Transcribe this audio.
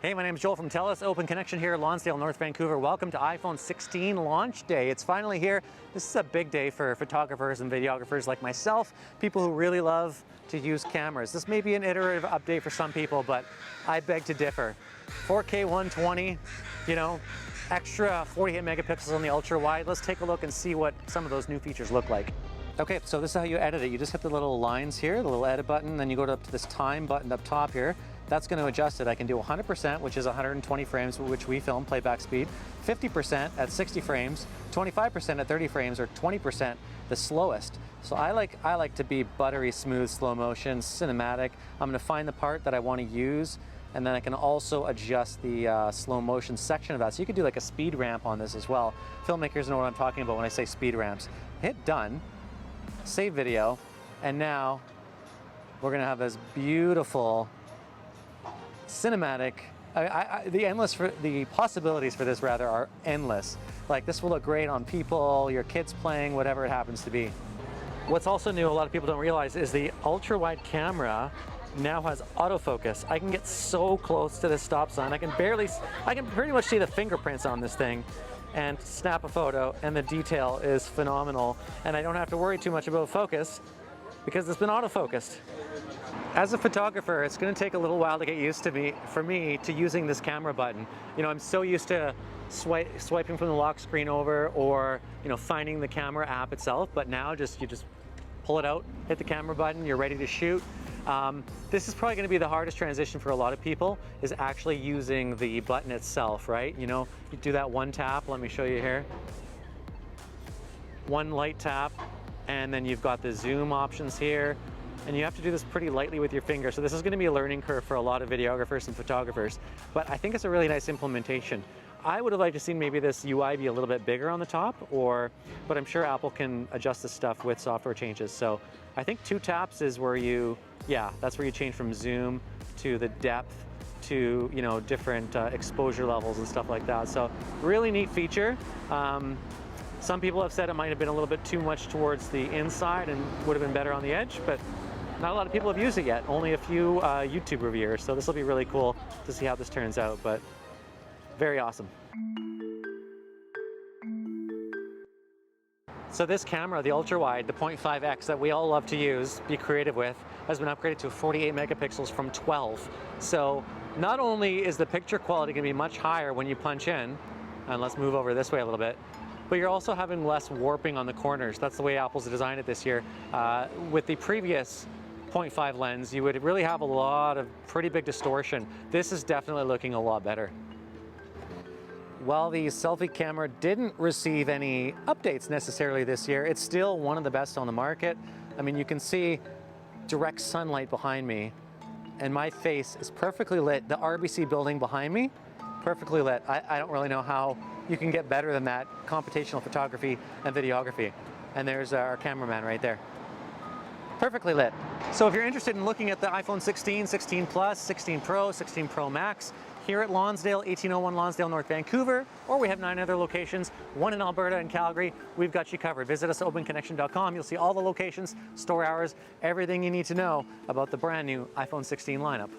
Hey, my name is Joel from TELUS Open Connection here, Lonsdale, North Vancouver. Welcome to iPhone 16 launch day. It's finally here. This is a big day for photographers and videographers like myself, people who really love to use cameras. This may be an iterative update for some people, but I beg to differ. 4K 120, extra 48 megapixels on the ultra wide. Let's take a look and see what some of those new features look like. Okay, so this is how you edit it. You just hit the little lines here, the little edit button, then you go up to this time button up top here. That's going to adjust it. I can do 100%, which is 120 frames, which we film, playback speed, 50% at 60 frames, 25% at 30 frames, or 20% the slowest. So I like to be buttery smooth, slow motion, cinematic. I'm going to find the part that I want to use, and then I can also adjust the slow motion section of that. So you could do like a speed ramp on this as well. Filmmakers know what I'm talking about when I say speed ramps. Hit done, save video, and now we're going to have this beautiful cinematic. The possibilities for this rather are endless. Like, this will look great on people, your kids playing, whatever it happens to be. What's also new, a lot of people don't realize, is the ultra wide camera now has autofocus. I can get so close to this stop sign. I can pretty much see the fingerprints on this thing and snap a photo, and the detail is phenomenal. And I don't have to worry too much about focus because it's been autofocused. As a photographer, it's going to take a little while to get used to for me to using this camera button. I'm so used to swiping from the lock screen over, or finding the camera app itself. But now you just pull it out, hit the camera button, you're ready to shoot. This is probably going to be the hardest transition for a lot of people, is actually using the button itself, right? You do that one tap. Let me show you here. One light tap, and then you've got the zoom options here. And you have to do this pretty lightly with your finger. So this is going to be a learning curve for a lot of videographers and photographers. But I think it's a really nice implementation. I would have liked to see maybe this UI be a little bit bigger on the top, but I'm sure Apple can adjust this stuff with software changes. So I think 2 taps is where that's where you change from zoom to the depth to different exposure levels and stuff like that. So really neat feature. Some people have said it might have been a little bit too much towards the inside and would have been better on the edge, but not a lot of people have used it yet, only a few YouTube reviewers. So this will be really cool to see how this turns out, but very awesome. So this camera, the ultra wide, the 0.5x that we all love to use, be creative with, has been upgraded to 48 megapixels from 12. So not only is the picture quality going to be much higher when you punch in, and let's move over this way a little bit, but you're also having less warping on the corners. That's the way Apple's designed it this year. With the previous 0.5 lens, you would really have a lot of pretty big distortion. This is definitely looking a lot better. While the selfie camera didn't receive any updates necessarily this year, it's still one of the best on the market. I mean, you can see direct sunlight behind me, and my face is perfectly lit. The RBC building behind me, perfectly lit. I don't really know how you can get better than that, computational photography and videography. And there's our cameraman right there. Perfectly lit. So if you're interested in looking at the iPhone 16, 16 Plus, 16 Pro, 16 Pro Max, here at Lonsdale, 1801 Lonsdale, North Vancouver, or we have 9 other locations, 1 in Alberta and Calgary, we've got you covered. Visit us at openconnection.com. You'll see all the locations, store hours, everything you need to know about the brand new iPhone 16 lineup.